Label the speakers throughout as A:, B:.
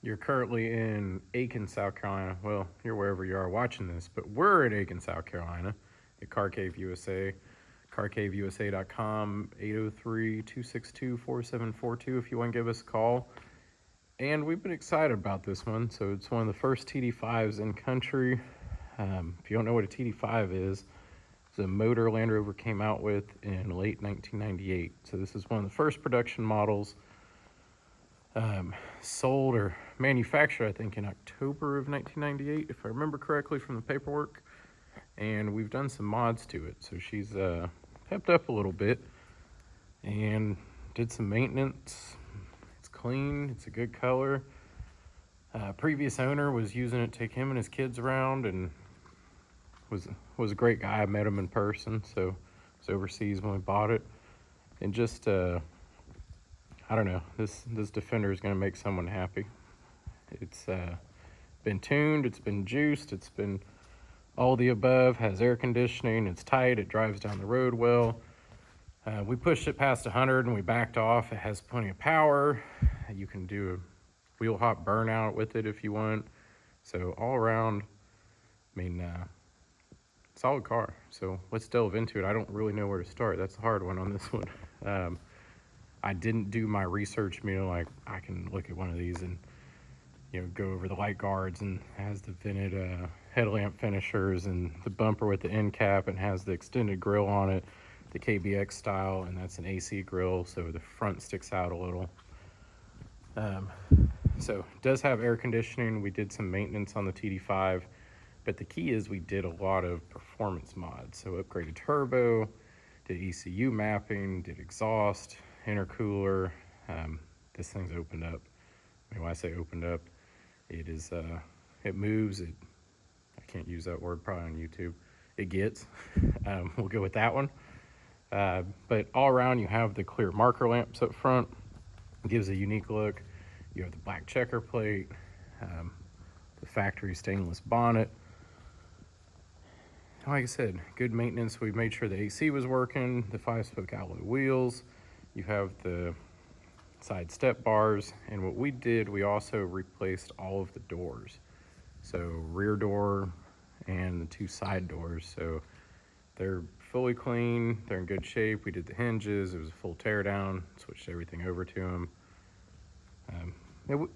A: You're currently in Aiken, South Carolina. Well, you're wherever you are watching this, but we're in Aiken, South Carolina at Car Cave USA. CarCaveUSA.com, 803-262-4742 if you want to give us a call. And we've been excited about this one. So it's one of the first TD5s in country. If you don't know what a TD5 is, it's a motor Land Rover came out with in late 1998. So this is one of the first production models. Sold or manufactured, I think, in October of 1998, if I remember correctly from the paperwork. And we've done some mods to it. So she's pepped up a little bit and did some maintenance. It's clean, it's a good color. Previous owner was using it to take him and his kids around, and was a great guy. I met him in person, so I was overseas when we bought it. And just I don't know, this Defender is going to make someone happy. It's been tuned, it's been juiced, it's been all the above, has air conditioning, it's tight, it drives down the road well. We pushed it past 100 and we backed off. It has plenty of power. You can do a wheel hop burnout with it if you want. So all around, I mean, solid car. So let's delve into it. I don't really know where to start. That's the hard one on this one. I didn't do my research, like I can look at one of these and go over the light guards, and it has the vented headlamp finishers and the bumper with the end cap, and has the extended grill on it, the KBX style, and that's an AC grill, so the front sticks out a little. So it does have air conditioning. We did some maintenance on the TD5, but the key is we did a lot of performance mods. So upgraded turbo, did ECU mapping, did exhaust, intercooler. This thing's opened up. When I say opened up, it is it moves. I can't use that word probably on YouTube. It gets. We'll go with that one. But all around, you have the clear marker lamps up front. It gives a unique look. You have the black checker plate, the factory stainless bonnet. Like I said, good maintenance. We made sure the AC was working, the 5-spoke alloy wheels. You have the side step bars, and what we did, we also replaced all of the doors. So rear door and the 2 side doors. So they're fully clean, they're in good shape. We did the hinges, it was a full tear down, switched everything over to them.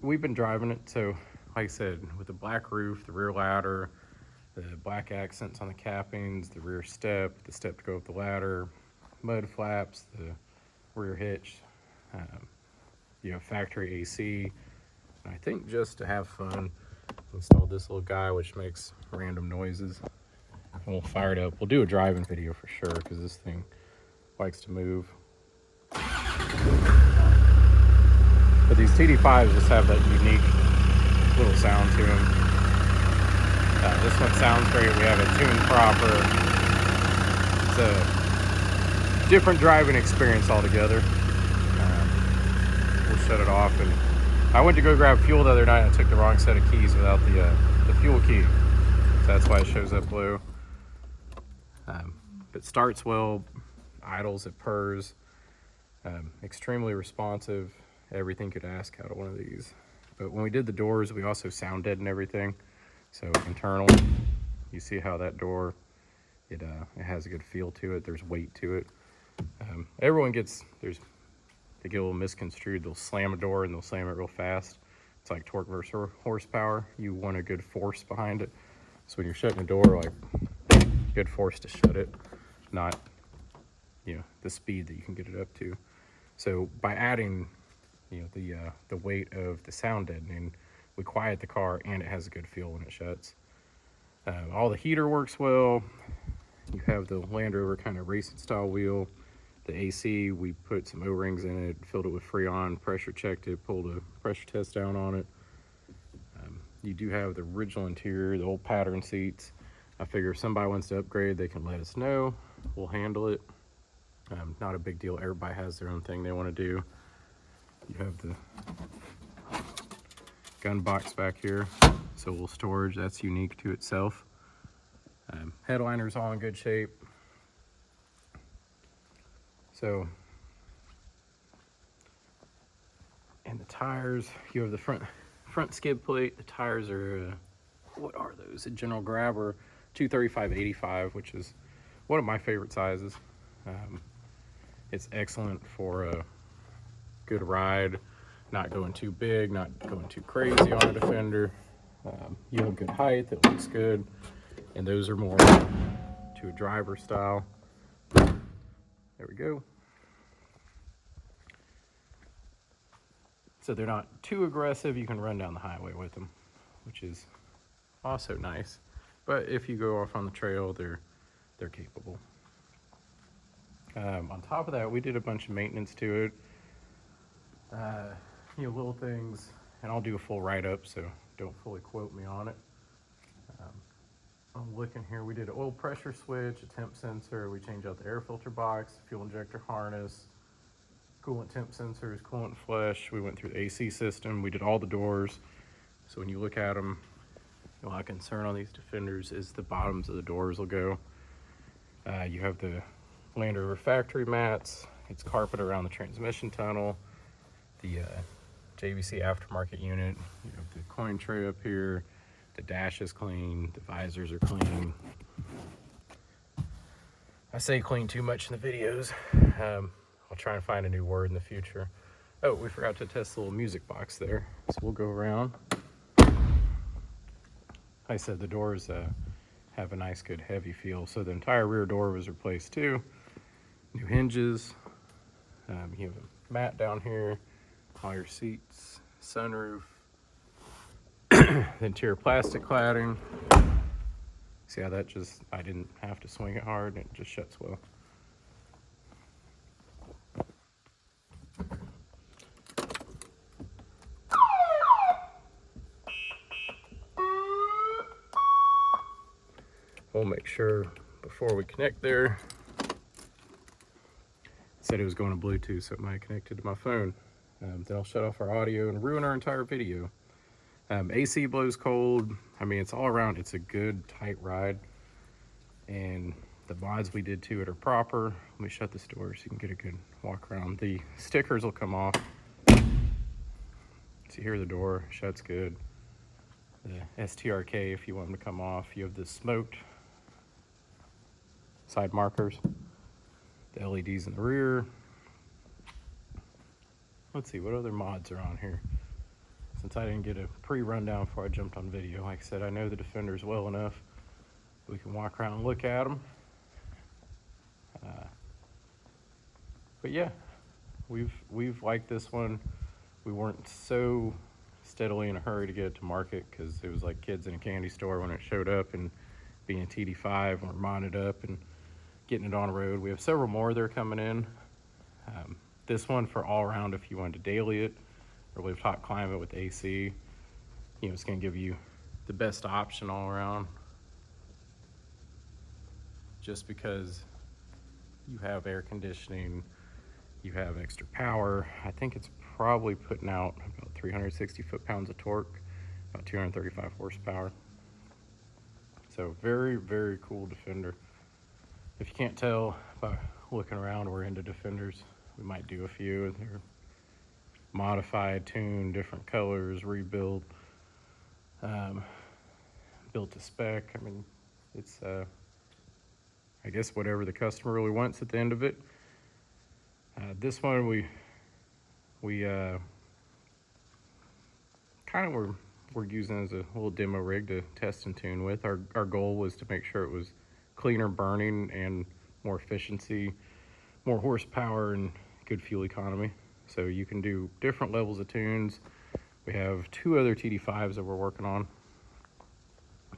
A: We've been driving it, so like I said, with the black roof, the rear ladder, the black accents on the cappings, the rear step, the step to go up the ladder, mud flaps, the rear hitch, factory AC. And I think just to have fun, installed this little guy which makes random noises. And we'll fire it up. We'll do a driving video for sure, because this thing likes to move. But these TD5s just have that unique little sound to them. This one sounds great. We have it tuned proper. It's a different driving experience altogether. We'll shut it off. And I went to go grab fuel the other night, and I took the wrong set of keys without the fuel key. So that's why it shows up blue. It starts well, idles, it purrs. Extremely responsive. Everything could ask out of one of these. But when we did the doors, we also sound deadened everything. So internal, you see how that door, it has a good feel to it. There's weight to it. Everyone gets, they get a little misconstrued. They'll slam a door and they'll slam it real fast. It's like torque versus horsepower. You want a good force behind it. So when you're shutting a door, like good force to shut it, not the speed that you can get it up to. So by adding the weight of the sound deadening, we quiet the car and it has a good feel when it shuts. All the heater works well. You have the Land Rover kind of racing style wheel. The AC, we put some O-rings in it, filled it with Freon, pressure checked it, pulled a pressure test down on it. You do have the original interior, the old pattern seats. I figure if somebody wants to upgrade, they can let us know. We'll handle it. Not a big deal. Everybody has their own thing they want to do. You have the gun box back here, so little storage. That's unique to itself. Headliner's all in good shape. So, and the tires, you have the front front skid plate. The tires are, what are those? A General Grabber 235/85, which is one of my favorite sizes. It's excellent for a good ride, not going too big, not going too crazy on a Defender. You have good height, it looks good, and those are more to a driver style. There we go. So they're not too aggressive. You can run down the highway with them, which is also nice. But if you go off on the trail, they're capable. On top of that, we did a bunch of maintenance to it. Little things, and I'll do a full write-up, so don't fully quote me on it. I'm looking here. We did an oil pressure switch, a temp sensor. We changed out the air filter box, fuel injector harness, coolant temp sensors, coolant flush. We went through the AC system. We did all the doors. So when you look at them, a lot of concern on these Defenders is the bottoms of the doors will go. You have the Land Rover factory mats. It's carpet around the transmission tunnel. The JVC aftermarket unit. You have the coin tray up here. The dash is clean. The visors are clean. I say clean too much in the videos. I'll try and find a new word in the future. Oh, we forgot to test the little music box there. So we'll go around. Like I said, the doors have a nice, good, heavy feel. So the entire rear door was replaced too. New hinges. You have a mat down here. All your seats. Sunroof. The interior plastic cladding. See how that just, I didn't have to swing it hard, and it just shuts well. We'll make sure before we connect there. It said it was going to Bluetooth, so it might have connected to my phone. Then I'll shut off our audio and ruin our entire video. AC blows cold. I mean, it's all around. It's a good, tight ride. And the mods we did to it are proper. Let me shut this door so you can get a good walk around. The stickers will come off. So here the door shuts good. The STRK, if you want them to come off. You have the smoked side markers. The LEDs in the rear. Let's see, what other mods are on here? Since I didn't get a pre-rundown before I jumped on video, like I said, I know the Defenders well enough. We can walk around and look at them. But yeah, we've liked this one. We weren't so steadily in a hurry to get it to market because it was like kids in a candy store when it showed up, and being a TD5, we're modded up and getting it on the road. We have several more that are coming in. This one for all around, if you wanted to daily it or live hot climate with AC, it's going to give you the best option all around. Just because you have air conditioning, you have extra power. I think it's probably putting out about 360 foot-pounds of torque, about 235 horsepower. So very, very cool Defender. If you can't tell by looking around, we're into Defenders. We might do a few. They're modified, tuned, different colors, rebuilt, built to spec. I mean, it's I guess whatever the customer really wants at the end of it. This one we kind of we're using as a little demo rig to test and tune with. Our goal was to make sure it was cleaner burning and more efficiency, more horsepower, and good fuel economy. So you can do different levels of tunes. We have 2 other TD5s that we're working on,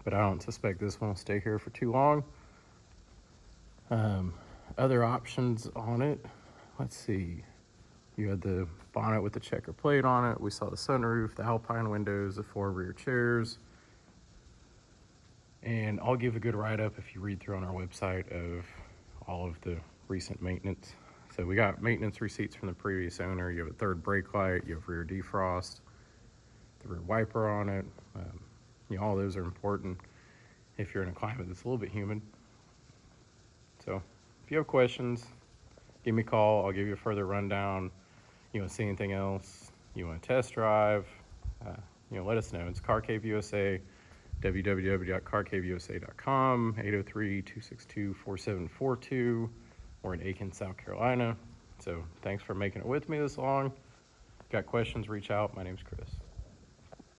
A: but I don't suspect this one will stay here for too long. Other options on it, let's see. You had the bonnet with the checker plate on it. We saw the sunroof, the Alpine windows, the 4 rear chairs. And I'll give a good write-up if you read through on our website of all of the recent maintenance. So we got maintenance receipts from the previous owner. You have a 3rd brake light, you have rear defrost, the rear wiper on it. All those are important if you're in a climate that's a little bit humid. So if you have questions, give me a call. I'll give you a further rundown. You want to see anything else? You want to test drive? let us know. It's Car Cave USA, www.carcaveusa.com, 803-262-4742. We're in Aiken, South Carolina. So thanks for making it with me this long. Got questions, reach out. My name's Chris.